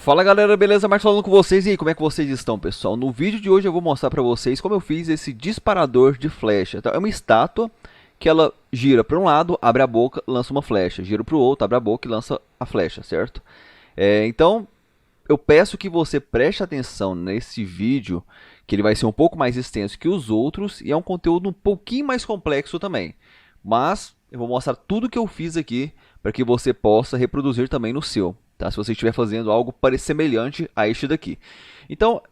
Fala galera, beleza? Marcos falando com vocês. E aí, como é que vocês estão, pessoal? No vídeo de hoje eu vou mostrar pra vocês como eu fiz esse disparador de flecha. Então, é uma estátua que ela gira para um lado, abre a boca, lança uma flecha. Gira para o outro, abre a boca e lança a flecha, certo? Então, eu peço que você preste atenção nesse vídeo, que ele vai ser um pouco mais extenso que os outros e é um conteúdo um pouquinho mais complexo também. Mas eu vou mostrar tudo que eu fiz aqui para que você possa reproduzir também no seu, tá? Se você estiver fazendo algo semelhante a este daqui. Então,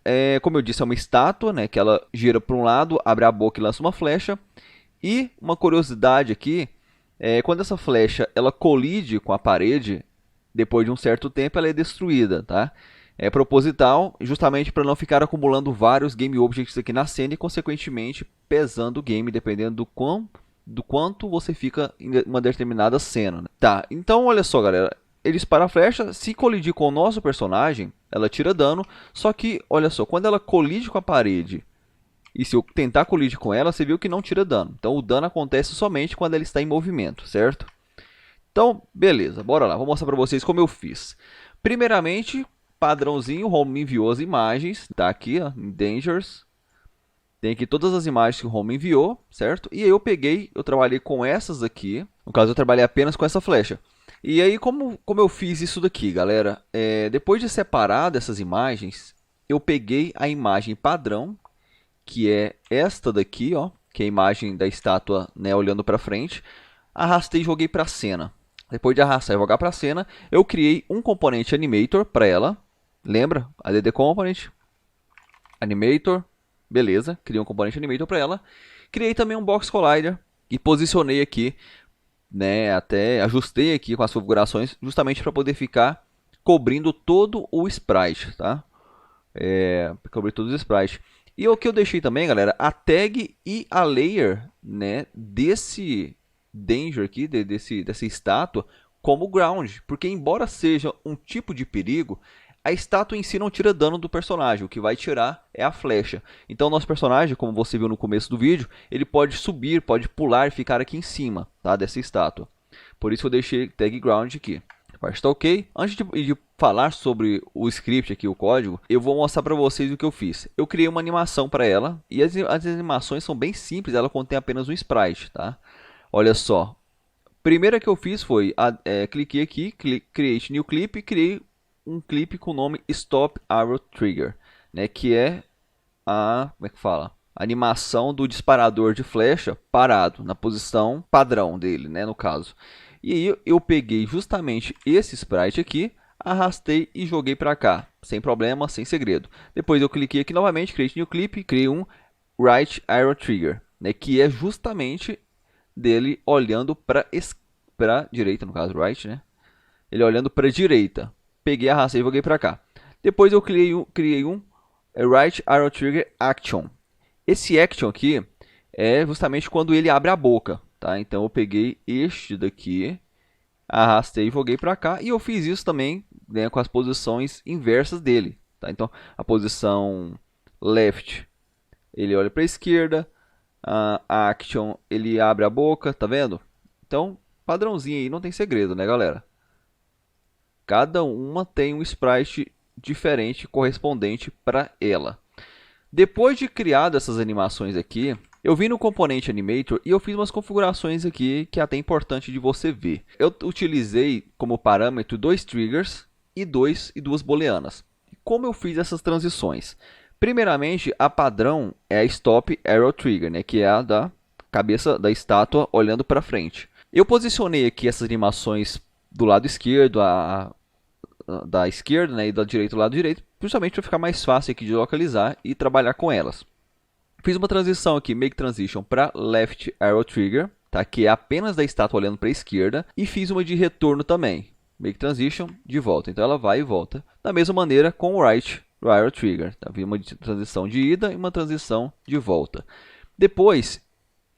como eu disse, é uma estátua, né, que ela gira para um lado, abre a boca e lança uma flecha. E uma curiosidade aqui, quando essa flecha ela colide com a parede, depois de um certo tempo ela é destruída, tá? É proposital, justamente para não ficar acumulando vários game objects aqui na cena e, consequentemente, pesando o game, dependendo do quanto você fica em uma determinada cena, né? Tá, então olha só, galera. Ele dispara a flecha, se colidir com o nosso personagem, ela tira dano. Só que, olha só, quando ela colide com a parede e se eu tentar colidir com ela, você viu que não tira dano. Então o dano acontece somente quando ela está em movimento, certo? Então, beleza, bora lá. Vou mostrar para vocês como eu fiz. Primeiramente, padrãozinho, o Home me enviou as imagens. Tá aqui, ó, em Dangers. Tem aqui todas as imagens que o Home enviou, certo? E aí eu trabalhei com essas aqui. No caso, eu trabalhei apenas com essa flecha. E aí, como eu fiz isso daqui, galera? Depois de separar dessas imagens, eu peguei a imagem padrão, que é esta daqui, ó, que é a imagem da estátua, né, olhando para frente. Arrastei e joguei para a cena. Depois de arrastar e jogar para a cena, eu criei um componente Animator para ela. Lembra? ADD Component, Animator, beleza, criei um componente Animator para ela. Criei também um Box Collider e posicionei aqui, né, até ajustei aqui com as configurações, justamente para poder ficar cobrindo todo o sprite, tá? Cobrir todos os sprites. E o que eu deixei também, galera, a tag e a layer, né, desse danger aqui, dessa estátua, como ground. Porque embora seja um tipo de perigo, a estátua em si não tira dano do personagem. O que vai tirar é a flecha. Então nosso personagem, como você viu no começo do vídeo, ele pode subir, pode pular e ficar aqui em cima, tá, dessa estátua. Por isso eu deixei tag ground aqui. A parte está ok. Antes de falar sobre o script aqui, o código, eu vou mostrar para vocês o que eu fiz. Eu criei uma animação para ela e as animações são bem simples, ela contém apenas um sprite, tá? Olha só. Primeira que eu fiz foi, cliquei aqui, Create New Clip e criei um clipe com o nome Stop Arrow Trigger, né? Que é como é que fala? A animação do disparador de flecha parado, na posição padrão dele, né, no caso. E aí eu peguei justamente esse sprite aqui, arrastei e joguei para cá, sem problema, sem segredo. Depois eu cliquei aqui novamente, Create New Clip, criei um Right Arrow Trigger, né, que é justamente dele olhando para direita, no caso, right, né? Ele olhando para direita. Peguei, arrastei e joguei para cá. Depois eu criei um Right Arrow Trigger Action. Esse action aqui é justamente quando ele abre a boca, tá? Então eu peguei este daqui, arrastei e joguei para cá e eu fiz isso também, né, com as posições inversas dele, tá? Então a posição left ele olha para a esquerda, a action ele abre a boca, tá vendo? Então padrãozinho aí, não tem segredo, né, galera? Cada uma tem um sprite diferente correspondente para ela. Depois de criar essas animações aqui, eu vim no componente Animator e eu fiz umas configurações aqui que é até importante de você ver. Eu utilizei como parâmetro dois triggers e duas booleanas. Como eu fiz essas transições? Primeiramente, a padrão é a Stop Arrow Trigger, né, que é a da cabeça da estátua olhando para frente. Eu posicionei aqui essas animações do lado esquerdo, da esquerda, né, e da direita do lado direito, justamente para ficar mais fácil aqui de localizar e trabalhar com elas. Fiz uma transição aqui, Make Transition para Left Arrow Trigger, tá, que é apenas da estátua olhando para a esquerda, e fiz uma de retorno também, Make Transition de volta, então ela vai e volta. Da mesma maneira com o Right Arrow Trigger, tá? Fiz uma transição de ida e uma transição de volta. Depois,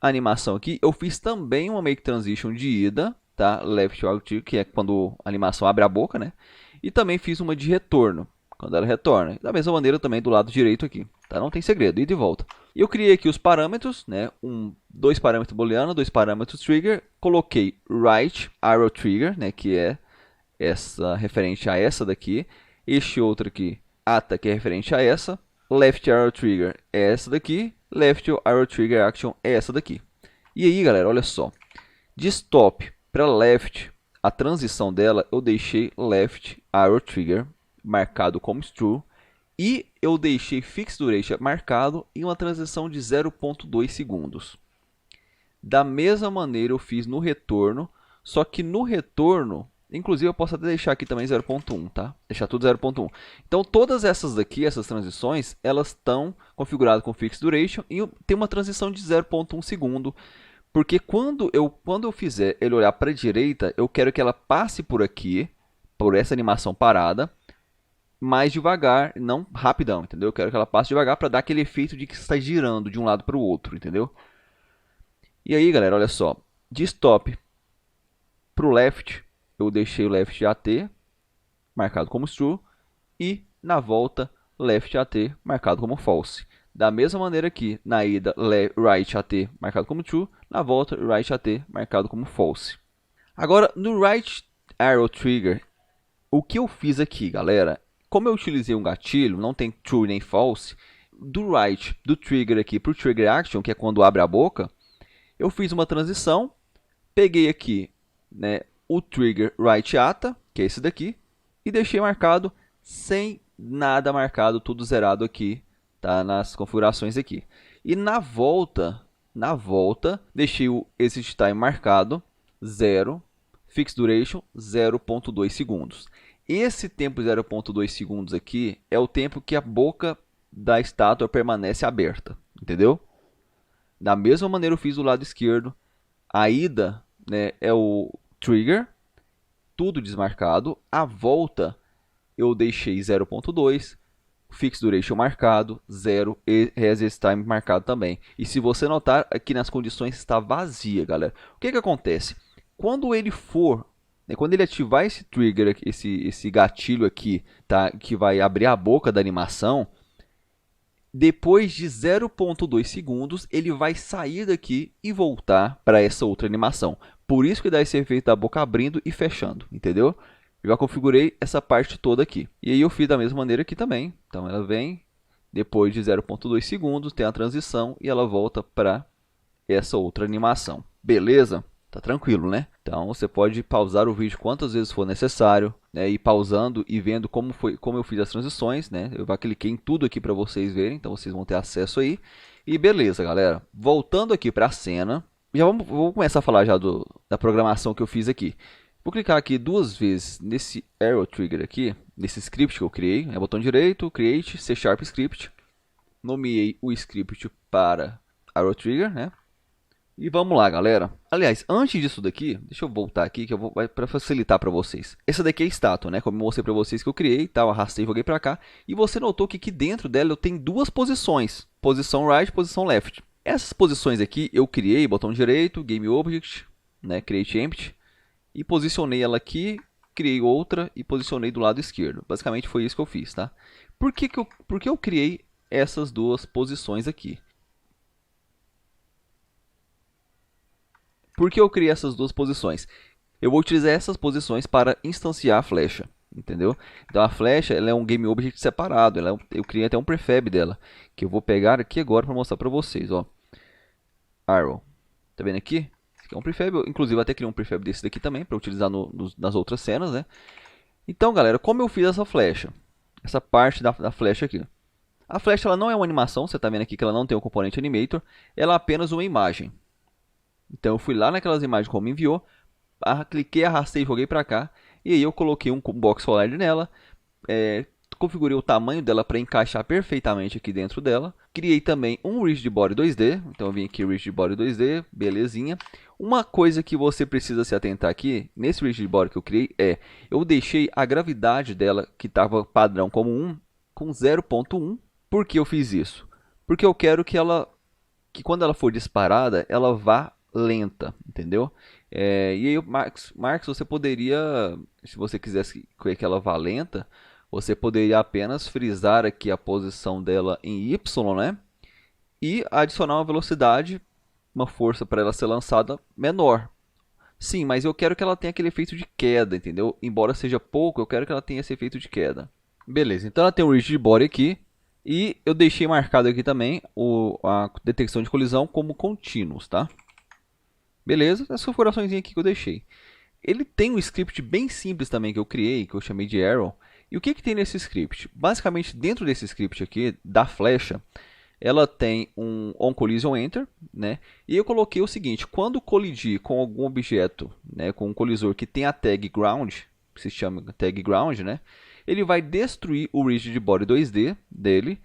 a animação aqui, eu fiz também uma Make Transition de ida, tá? Left Arrow Trigger, que é quando a animação abre a boca, né? E também fiz uma de retorno, quando ela retorna. Da mesma maneira também do lado direito aqui, tá? Não tem segredo, ida e volta. E eu criei aqui os parâmetros, né? Dois parâmetros booleano, dois parâmetros trigger. Coloquei Right Arrow Trigger, né? Que é essa referente a essa daqui. Este outro aqui, ATA, que é referente a essa. Left Arrow Trigger é essa daqui. Left Arrow Trigger Action é essa daqui. E aí, galera, olha só. De stop para left, a transição dela eu deixei Left Arrow Trigger marcado como true. E eu deixei Fixed Duration marcado em uma transição de 0.2 segundos. Da mesma maneira eu fiz no retorno, só que no retorno, inclusive eu posso até deixar aqui também 0.1, tá? Deixar tudo 0.1. Então todas essas daqui, essas transições, elas estão configuradas com Fixed Duration e tem uma transição de 0.1 segundo. Porque quando eu fizer ele olhar para a direita, eu quero que ela passe por aqui, por essa animação parada, mais devagar, não rapidão, entendeu? Eu quero que ela passe devagar para dar aquele efeito de que está girando de um lado para o outro, entendeu? E aí, galera, olha só. De stop para o left, eu deixei o left AT marcado como true. E na volta, left AT marcado como false. Da mesma maneira aqui, na ida, right AT marcado como true. Na volta, right AT marcado como false. Agora, no right arrow trigger, o que eu fiz aqui, galera? Como eu utilizei um gatilho, não tem true nem false, do right, do trigger aqui para o trigger action, que é quando abre a boca, eu fiz uma transição, peguei aqui, né, o trigger right ATA, que é esse daqui, e deixei marcado sem nada marcado, tudo zerado aqui, tá, nas configurações aqui. E na volta, deixei o exit time marcado 0, fixed duration 0.2 segundos. Esse tempo 0.2 segundos aqui é o tempo que a boca da estátua permanece aberta, entendeu? Da mesma maneira eu fiz do lado esquerdo. A ida, né, é o trigger, tudo desmarcado. A volta eu deixei 0.2, fixed duration marcado, 0 e resist time marcado também. E se você notar, aqui nas condições está vazia, galera. O que acontece? Quando ele for, né, quando ele ativar esse trigger, esse gatilho aqui, tá, que vai abrir a boca da animação, depois de 0.2 segundos, ele vai sair daqui e voltar para essa outra animação. Por isso que dá esse efeito da boca abrindo e fechando, entendeu? Eu já configurei essa parte toda aqui. E aí eu fiz da mesma maneira aqui também. Então ela vem, depois de 0.2 segundos, tem a transição e ela volta para essa outra animação. Beleza? Tá tranquilo, né? Então você pode pausar o vídeo quantas vezes for necessário, né? Ir pausando e vendo como eu fiz as transições, né? Eu já cliquei em tudo aqui para vocês verem, então vocês vão ter acesso aí. E beleza, galera. Voltando aqui para a cena, vou começar a falar já da programação que eu fiz aqui. Vou clicar aqui duas vezes nesse arrow trigger aqui, nesse script que eu criei, botão direito, create, C# script. Nomeei o script para arrow trigger, né? E vamos lá, galera. Aliás, antes disso daqui, deixa eu voltar aqui que vai para facilitar para vocês. Essa daqui é a estátua, né? Como eu mostrei para vocês que eu criei, tal, arrastei e joguei para cá. E você notou que aqui dentro dela eu tenho duas posições, posição right, posição left. Essas posições aqui eu criei, botão direito, game object, né? Create empty, e posicionei ela aqui, criei outra e posicionei do lado esquerdo. Basicamente foi isso que eu fiz, tá? Por que eu criei essas duas posições aqui? Por que eu criei essas duas posições? Eu vou utilizar essas posições para instanciar a flecha, entendeu? Então a flecha ela é um game object separado, eu criei até um prefab dela, que eu vou pegar aqui agora para mostrar para vocês, ó. Arrow, tá vendo aqui? Esse aqui é um prefab, inclusive eu até criei um prefab desse daqui também para utilizar nas outras cenas, né? Então, galera, como eu fiz essa flecha? Essa parte da flecha aqui. A flecha ela não é uma animação, você tá vendo aqui que ela não tem o componente animator, ela é apenas uma imagem. Então eu fui lá naquelas imagens como enviou, cliquei, arrastei e joguei para cá. E aí eu coloquei um box solid nela, configurei o tamanho dela para encaixar perfeitamente aqui dentro dela. Criei também um Rigid Body 2D, então eu vim aqui Rigid Body 2D, belezinha. Uma coisa que você precisa se atentar aqui, nesse Rigid Body que eu criei, eu deixei a gravidade dela, que estava padrão como 1, com 0.1. Por que eu fiz isso? Porque eu quero que quando ela for disparada, ela vá lenta, entendeu? E aí, Marcos, você poderia, se você quisesse que ela vá lenta, você poderia apenas frisar aqui a posição dela em Y, né? E adicionar uma velocidade, uma força para ela ser lançada menor. Sim, mas eu quero que ela tenha aquele efeito de queda, entendeu? Embora seja pouco, eu quero que ela tenha esse efeito de queda. Beleza, então ela tem o rigid body aqui. E eu deixei marcado aqui também a detecção de colisão como contínuos, tá? Beleza, essas configurações aqui que eu deixei. Ele tem um script bem simples também que eu criei, que eu chamei de Arrow. E o que tem nesse script? Basicamente, dentro desse script aqui, da flecha, ela tem um onCollisionEnter, né? E eu coloquei o seguinte, quando colidir com algum objeto, né, com um colisor que tem a tag ground, que se chama tag ground, né? Ele vai destruir o rigid body 2D dele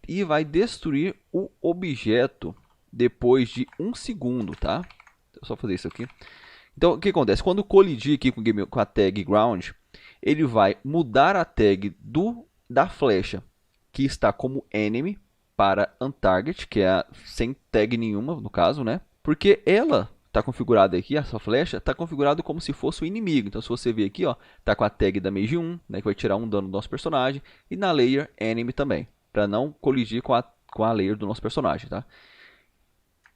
e vai destruir o objeto depois de 1 segundo, tá? Deixa eu só fazer isso aqui. Então, o que acontece? Quando colidir aqui com a tag ground, ele vai mudar a tag da flecha que está como enemy para untarget, que é sem tag nenhuma, no caso, né? Porque ela está configurada aqui, essa flecha, está configurada como se fosse o inimigo. Então, se você ver aqui, ó, está com a tag da Mage 1, né, que vai tirar um dano do nosso personagem, e na layer enemy também, para não colidir com a layer do nosso personagem, tá?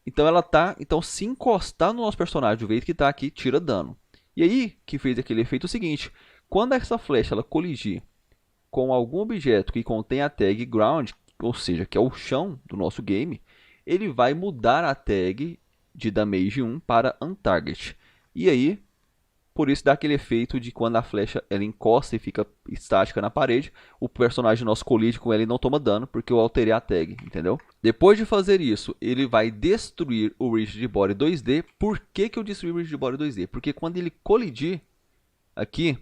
Então ela tá, então se encostar no nosso personagem do jeito que está aqui, tira dano. E aí que fez aquele efeito seguinte, quando essa flecha ela colidir com algum objeto que contém a tag ground, ou seja, que é o chão do nosso game, ele vai mudar a tag de damage 1 para untarget. E aí, por isso dá aquele efeito de quando a flecha ela encosta e fica estática na parede, o personagem nosso colide com ela e não toma dano, porque eu alterei a tag, entendeu? Depois de fazer isso, ele vai destruir o rigid body 2D. Por que eu destruí o rigid body 2D? Porque quando ele colidir aqui,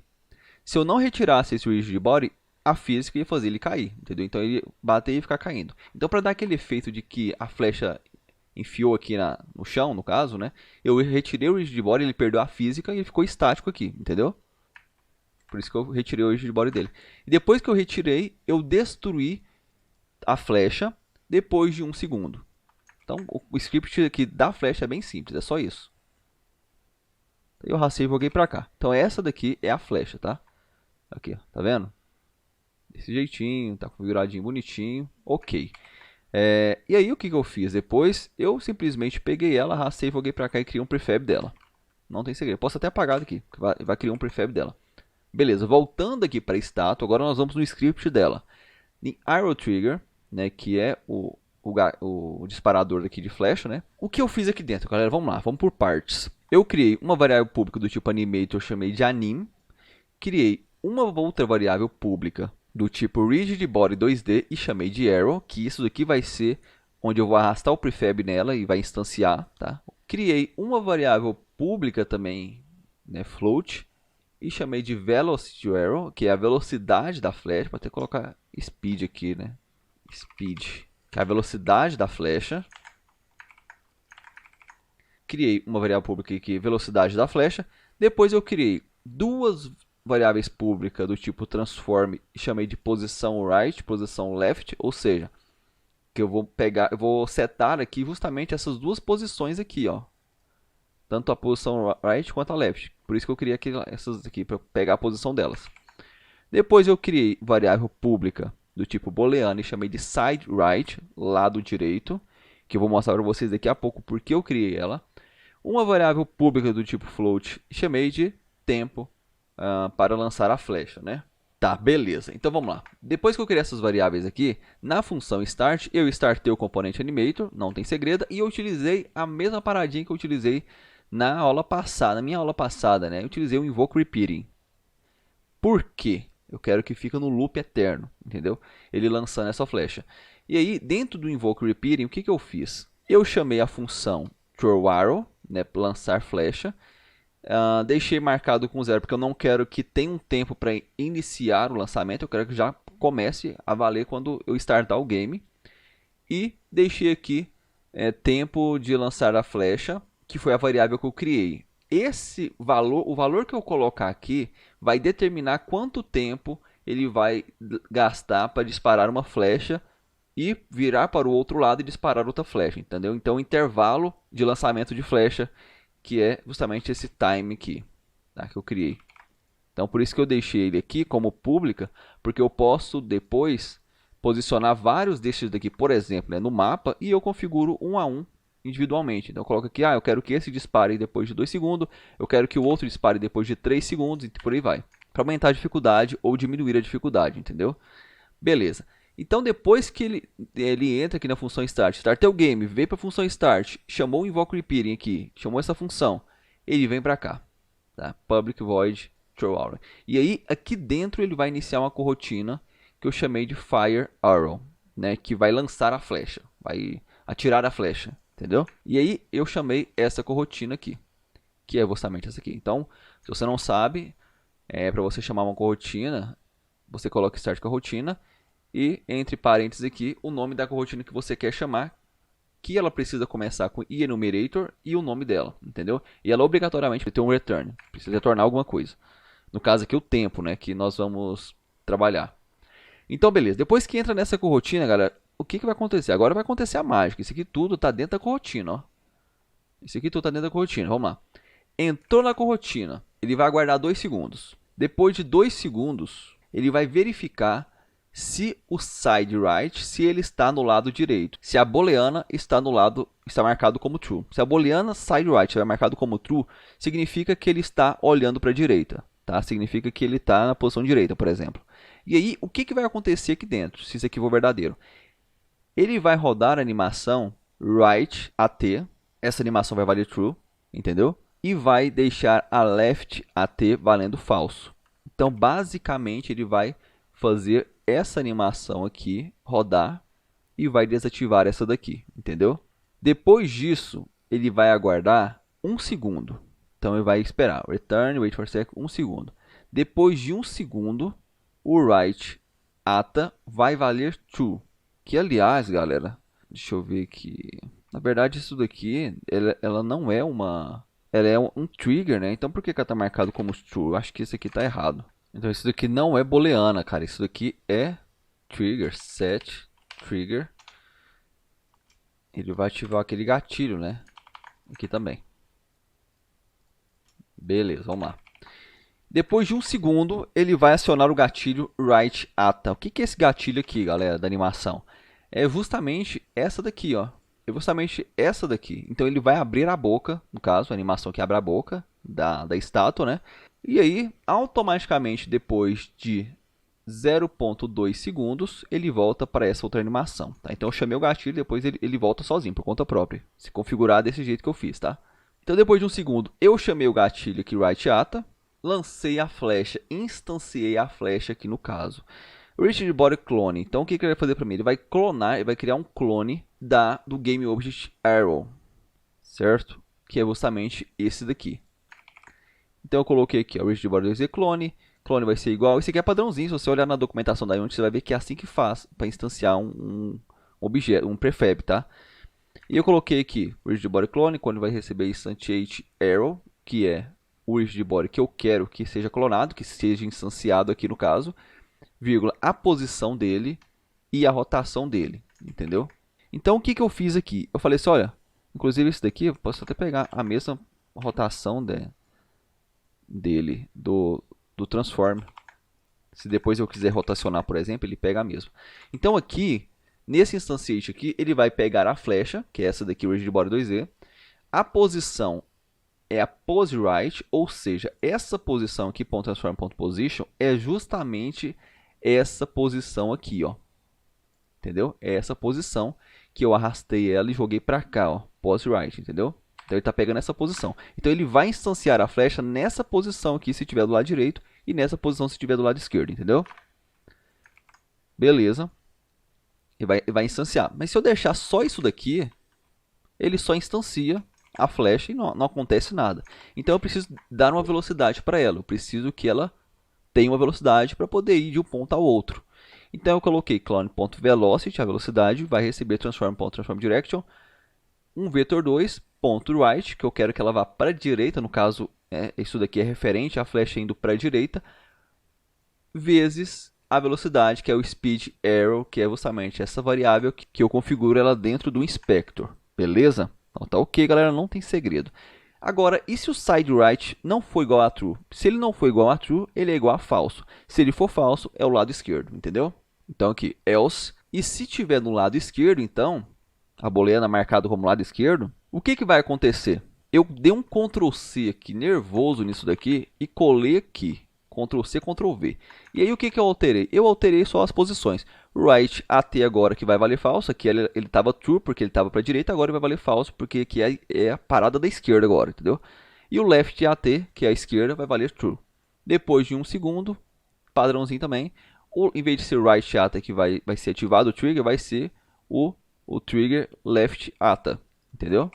se eu não retirasse esse rigid body, a física ia fazer ele cair, entendeu? Então ele bater e ficar caindo. Então para dar aquele efeito de que a flecha enfiou aqui no chão, no caso, né? Eu retirei o rigid body, ele perdeu a física e ele ficou estático aqui, entendeu? Por isso que eu retirei o rigid body dele. E depois que eu retirei, eu destruí a flecha depois de 1 segundo. Então o script aqui da flecha é bem simples, é só isso. Eu racei e joguei pra cá. Então essa daqui é a flecha, tá? Aqui, ó, tá vendo? Desse jeitinho, tá configuradinho, bonitinho, ok. E aí o que eu fiz depois? Eu simplesmente peguei ela, racei, joguei pra cá e criei um prefab dela. Não tem segredo, posso até apagar daqui, vai criar um prefab dela. Beleza, voltando aqui para a estátua, agora nós vamos no script dela. Em Arrow Trigger, né, que é o disparador aqui de flecha, né? O que eu fiz aqui dentro, galera? Vamos lá, vamos por partes. Eu criei uma variável pública do tipo animator, chamei de anim. Criei uma outra variável pública do tipo rigid body 2D e chamei de arrow, que isso daqui vai ser onde eu vou arrastar o prefab nela e vai instanciar, tá? Criei uma variável pública também, né, float, e chamei de velocity arrow, que é a velocidade da flecha. Vou até colocar speed aqui, né? Speed, que é a velocidade da flecha. Criei uma variável pública aqui, velocidade da flecha. Depois eu criei duas variáveis públicas do tipo transform e chamei de posição right, posição left, ou seja, que eu vou pegar, eu vou setar aqui justamente essas duas posições aqui, ó. Tanto a posição right quanto a left. Por isso que eu criei essas aqui para pegar a posição delas. Depois eu criei variável pública do tipo booleano e chamei de side right, lado direito, que eu vou mostrar para vocês daqui a pouco porque eu criei ela. Uma variável pública do tipo float e chamei de tempo para lançar a flecha, né? Tá, beleza. Então vamos lá. Depois que eu criei essas variáveis aqui, na função start, eu startei o componente animator, não tem segredo, e eu utilizei a mesma paradinha que eu utilizei na aula passada, na minha aula passada, né? Eu utilizei o invoke repeating. Por quê? Eu quero que fique no loop eterno, entendeu? Ele lançando essa flecha. E aí, dentro do invoke repeating, o que eu fiz? Eu chamei a função throw arrow, né, lançar flecha. Deixei marcado com 0 porque eu não quero que tenha um tempo para iniciar o lançamento. Eu quero que já comece a valer quando eu startar o game. E deixei aqui tempo de lançar a flecha, que foi a variável que eu criei. Esse valor, o valor que eu colocar aqui, vai determinar quanto tempo ele vai gastar para disparar uma flecha e virar para o outro lado e disparar outra flecha, entendeu? Então, o intervalo de lançamento de flecha, que é justamente esse time aqui, tá, que eu criei. Então, por isso que eu deixei ele aqui como pública, porque eu posso depois posicionar vários desses daqui, por exemplo, né, no mapa, e eu configuro um a um individualmente. Então eu coloco aqui, eu quero que esse dispare depois de 2 segundos, eu quero que o outro dispare depois de 3 segundos, e por aí vai. para aumentar a dificuldade ou diminuir a dificuldade, entendeu? Beleza. Então depois que ele entra aqui na função start, startou o game, veio para a função start, chamou o invoke repeating aqui, chamou essa função, ele vem para cá, tá? Public void throw arrow. E aí aqui dentro ele vai iniciar uma corotina que eu chamei de fire arrow, né? Que vai lançar a flecha, vai atirar a flecha, entendeu? E aí eu chamei essa corotina aqui, que é justamente essa aqui. Então, se você não sabe, para você chamar uma corotina, você coloca start corotina e entre parênteses aqui o nome da corotina que você quer chamar, que ela precisa começar com enumerator e o nome dela, entendeu? E ela obrigatoriamente tem um return, precisa retornar alguma coisa. No caso aqui o tempo, né, que nós vamos trabalhar. Então beleza, depois que entra nessa corotina, galera, o que vai acontecer? Agora vai acontecer a mágica. Isso aqui tudo está dentro da corotina, ó. Isso aqui tudo está dentro da corotina, vamos lá. Entrou na corotina, ele vai aguardar 2 segundos. Depois de 2 segundos, ele vai verificar se o side right, se ele está no lado direito. Se a booleana está marcado como true. Se a booleana side right estiver marcado como true, significa que ele está olhando para a direita, tá? Significa que ele está na posição direita, por exemplo. E aí, o que vai acontecer aqui dentro, se isso aqui for verdadeiro? Ele vai rodar a animação right AT, essa animação vai valer true, entendeu? E vai deixar a left AT valendo falso. Então, basicamente, ele vai fazer essa animação aqui rodar e vai desativar essa daqui, entendeu? Depois disso, ele vai aguardar 1 segundo. Então, ele vai esperar, return, wait for a sec, 1 segundo. Depois de 1 segundo, o right ATA vai valer true. Que, aliás, galera, deixa eu ver aqui. Na verdade, isso daqui, ela não é uma... Ela é um trigger, né? Então, por que ela está marcado como true? Eu acho que isso aqui está errado. Então, isso daqui não é booleana, cara. Isso daqui é trigger, set trigger. Ele vai ativar aquele gatilho, né? Aqui também. Beleza, vamos lá. Depois de 1 segundo, ele vai acionar o gatilho right ATA. O que é esse gatilho aqui, galera, da animação? É justamente essa daqui, ó. É justamente essa daqui. Então, ele vai abrir a boca, no caso, a animação que abre a boca da estátua, né? E aí, automaticamente, depois de 0.2 segundos, ele volta para essa outra animação, tá? Então, eu chamei o gatilho e depois ele volta sozinho, por conta própria. Se configurar desse jeito que eu fiz, tá? Então, depois de 1 segundo, eu chamei o gatilho aqui, right ATA. Lancei a flecha, instanciei a flecha aqui no caso. Rigid Body Clone. Então, o que ele vai fazer para mim? Ele vai clonar, ele vai criar um clone do Game Object Arrow, certo? Que é justamente esse daqui. Então, eu coloquei aqui, o Rigid Body 2D Clone. Clone vai ser igual. Esse aqui é padrãozinho. Se você olhar na documentação da Unity, você vai ver que é assim que faz para instanciar um objeto, um prefab, tá? E eu coloquei aqui o Rigid Body Clone, quando vai receber Instantiate Arrow, que é o rigid body que eu quero que seja clonado, que seja instanciado aqui no caso, vírgula, a posição dele e a rotação dele, entendeu? Então, o que eu fiz aqui? Eu falei assim, olha, inclusive esse daqui, eu posso até pegar a mesma rotação dele, do transform. Se depois eu quiser rotacionar, por exemplo, ele pega a mesma. Então, aqui, nesse instantiate aqui, ele vai pegar a flecha, que é essa daqui, o rigid body 2D, a posição é a pose right, ou seja, essa posição aqui, .transform.position, é justamente essa posição aqui, ó. Entendeu? É essa posição que eu arrastei ela e joguei para cá, ó, pose right, entendeu? Então ele está pegando essa posição. Então ele vai instanciar a flecha nessa posição aqui se estiver do lado direito e nessa posição se estiver do lado esquerdo, entendeu? Beleza. E vai instanciar. Mas se eu deixar só isso daqui, ele só instancia a flecha e não acontece nada. Então eu preciso dar uma velocidade para ela. Eu preciso que ela tenha uma velocidade para poder ir de um ponto ao outro. Então eu coloquei clone.velocity, a velocidade, vai receber transform.transformDirection, um vetor2.right, que eu quero que ela vá para a direita, no caso, isso daqui é referente à flecha indo para a direita, vezes a velocidade, que é o speed arrow, que é justamente essa variável que eu configuro ela dentro do inspector. Beleza? Então tá ok, galera, não tem segredo. Agora, e se o side right não for igual a true? Se ele não for igual a true, ele é igual a falso. Se ele for falso, é o lado esquerdo, entendeu? Então aqui, else. E se tiver no lado esquerdo, então, a booleana marcada como lado esquerdo, o que vai acontecer? Eu dei um Ctrl+C aqui, nervoso nisso daqui, e colei aqui. Ctrl C, Ctrl V. E aí o que eu alterei? Eu alterei só as posições. Right AT agora que vai valer falso, aqui ele estava true porque ele estava para a direita, agora ele vai valer falso porque aqui é a parada da esquerda agora, entendeu? E o left AT, que é a esquerda, vai valer true. Depois de 1 segundo, padrãozinho também, em vez de ser right AT que vai ser ativado o trigger, vai ser o trigger left ATA, entendeu?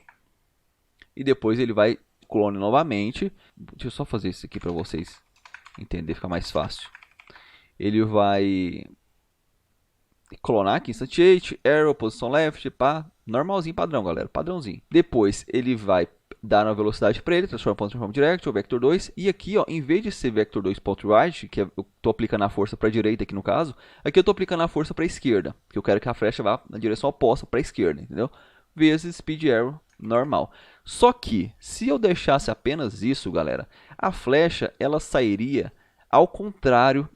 E depois ele vai clone novamente. Deixa eu só fazer isso aqui para vocês entender, ficar mais fácil. Ele vai clonar aqui, instantiate, arrow, posição left, pá, normalzinho, padrão, galera, padrãozinho. Depois ele vai dar uma velocidade para ele, transform direct, ou vector 2, e aqui, ó, em vez de ser vector 2.right, que eu estou aplicando a força para a direita aqui no caso, aqui eu estou aplicando a força para a esquerda, que eu quero que a flecha vá na direção oposta para a esquerda, entendeu? Vezes speed arrow normal. Só que, se eu deixasse apenas isso, galera, a flecha, ela sairia ao contrário,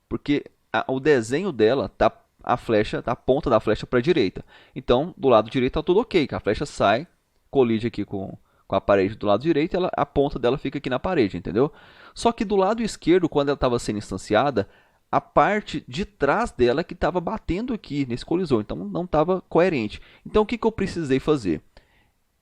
porque o desenho dela tá a flecha, tá a ponta da flecha para a direita. Então, do lado direito tá tudo ok, que a flecha sai, colide aqui com a parede do lado direito, a ponta dela fica aqui na parede, entendeu? Só que do lado esquerdo, quando ela estava sendo instanciada, a parte de trás dela que estava batendo aqui nesse colisor, então não estava coerente. Então o que eu precisei fazer?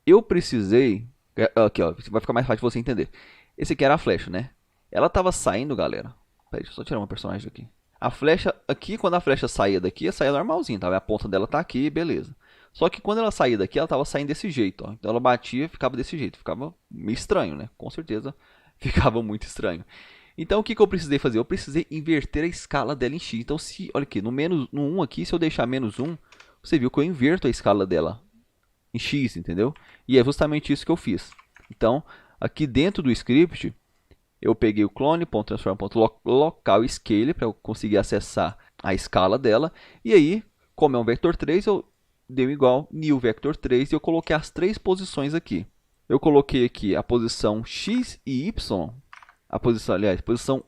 Eu precisei, aqui ó, vai ficar mais fácil de você entender. Esse aqui era a flecha, né? Ela estava saindo, galera. Peraí, deixa eu só tirar uma personagem daqui. A flecha, aqui quando a flecha saía daqui, saía normalzinho, tá? A ponta dela tá aqui, beleza. Só que quando ela saía daqui, ela estava saindo desse jeito, ó. Então ela batia e ficava desse jeito. Ficava meio estranho, né? Com certeza ficava muito estranho. Então o que eu precisei fazer? Eu precisei inverter a escala dela em x. Então se, olha aqui, no 1 aqui, se eu deixar menos 1, você viu que eu inverto a escala dela em x, entendeu? E é justamente isso que eu fiz. Então, aqui dentro do script, eu peguei o clone.transform.local scale para eu conseguir acessar a escala dela. E aí, como é um vector 3, eu dei igual new vector 3 e eu coloquei as 3 posições aqui. Eu coloquei aqui a posição x e y. A posição, aliás, posição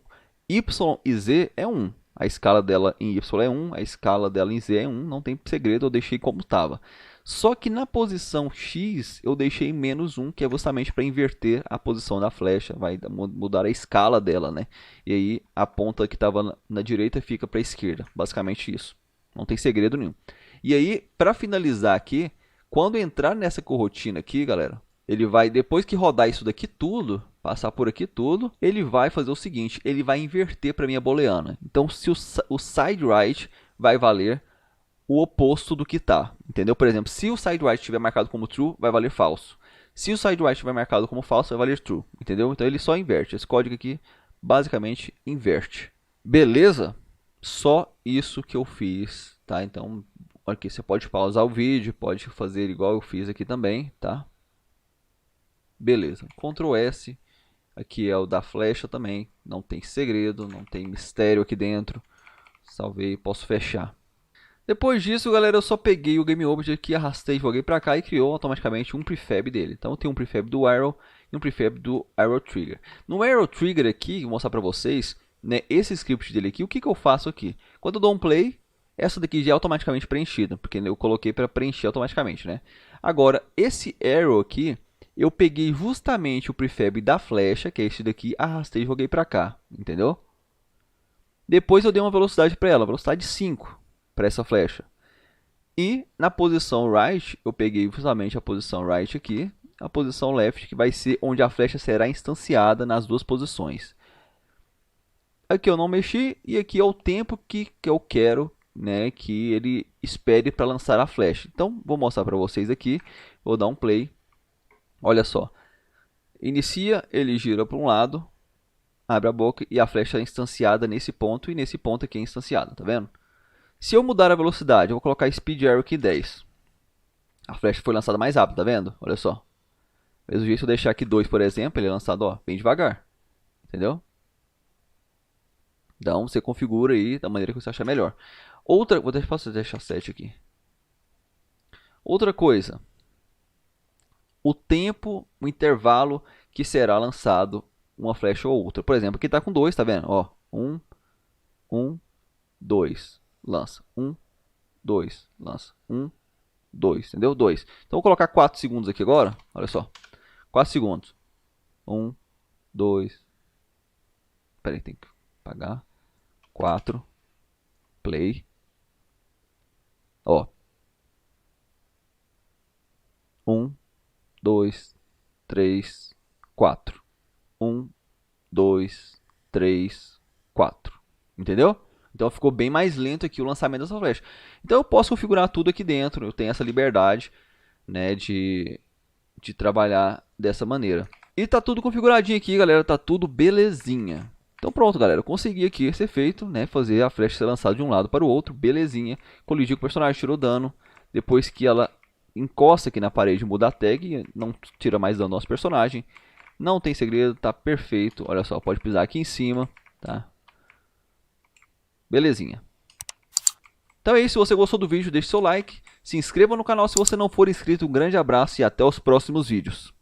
y e z é 1. A escala dela em y é 1, a escala dela em z é 1. Não tem segredo, eu deixei como estava. Só que na posição x eu deixei menos 1, que é justamente para inverter a posição da flecha, vai mudar a escala dela, né? E aí a ponta que estava na direita fica para a esquerda, basicamente isso. Não tem segredo nenhum. E aí, para finalizar aqui, quando entrar nessa corotina aqui, galera, ele vai, depois que rodar isso daqui tudo, passar por aqui tudo, ele vai fazer o seguinte, ele vai inverter para minha booleana. Então, se o side right vai valer o oposto do que está, entendeu? Por exemplo, se o side right estiver marcado como true, vai valer falso. Se o side right estiver marcado como falso, vai valer true, entendeu? Então ele só inverte. Esse código aqui basicamente inverte. Beleza? Só isso que eu fiz, tá? Então, aqui você pode pausar o vídeo, pode fazer igual eu fiz aqui também, tá? Beleza. Ctrl S. Aqui é o da flecha também. Não tem segredo, não tem mistério aqui dentro. Salvei, posso fechar. Depois disso, galera, eu só peguei o GameObject aqui, arrastei, joguei pra cá e criou automaticamente um prefab dele. Então, tem um prefab do Arrow e um prefab do Arrow Trigger. No Arrow Trigger aqui, vou mostrar pra vocês, né, esse script dele aqui, o que eu faço aqui? Quando eu dou um play, essa daqui já é automaticamente preenchida, porque eu coloquei para preencher automaticamente, né? Agora, esse Arrow aqui, eu peguei justamente o prefab da flecha, que é esse daqui, arrastei e joguei pra cá, entendeu? Depois eu dei uma velocidade para ela, velocidade 5. Para essa flecha. E na posição right, eu peguei justamente a posição right aqui, a posição left, que vai ser onde a flecha será instanciada nas duas posições. Aqui eu não mexi, e aqui é o tempo que eu quero, né, que ele espere para lançar a flecha. Então, vou mostrar para vocês aqui, vou dar um play. Olha só, inicia, ele gira para um lado, abre a boca, e a flecha é instanciada nesse ponto, e nesse ponto aqui é instanciada, tá vendo? Se eu mudar a velocidade, eu vou colocar Speed Arrow aqui 10. A flecha foi lançada mais rápido, tá vendo? Olha só. Mesmo jeito, se eu deixar aqui 2, por exemplo, ele é lançado ó, bem devagar. Entendeu? Então, você configura aí da maneira que você achar melhor. Outra, posso deixar 7 aqui. Outra coisa. O tempo, o intervalo que será lançado uma flecha ou outra. Por exemplo, aqui está com 2, tá vendo? Ó, 1, 2. Lança 1, 2, lança 1, 2, entendeu? 2. Então vou colocar 4 segundos aqui agora, olha só. 4 segundos. 1, 2, Pera aí, tem que apagar. 4. Play. Ó. 1, 2, 3, 4. 1, 2, 3, 4. Entendeu? Então ficou bem mais lento aqui o lançamento dessa flecha. Então eu posso configurar tudo aqui dentro. Eu tenho essa liberdade, né, de trabalhar dessa maneira. E tá tudo configuradinho aqui, galera. Tá tudo belezinha. Então pronto, galera. Eu consegui aqui esse efeito, né, fazer a flecha ser lançada de um lado para o outro. Belezinha. Colidi com o personagem, tirou dano. Depois que ela encosta aqui na parede, muda a tag. Não tira mais dano do nosso personagem. Não tem segredo, tá perfeito. Olha só, pode pisar aqui em cima, tá? Belezinha. Então é isso, se você gostou do vídeo, deixe seu like, se inscreva no canal se você não for inscrito, um grande abraço e até os próximos vídeos.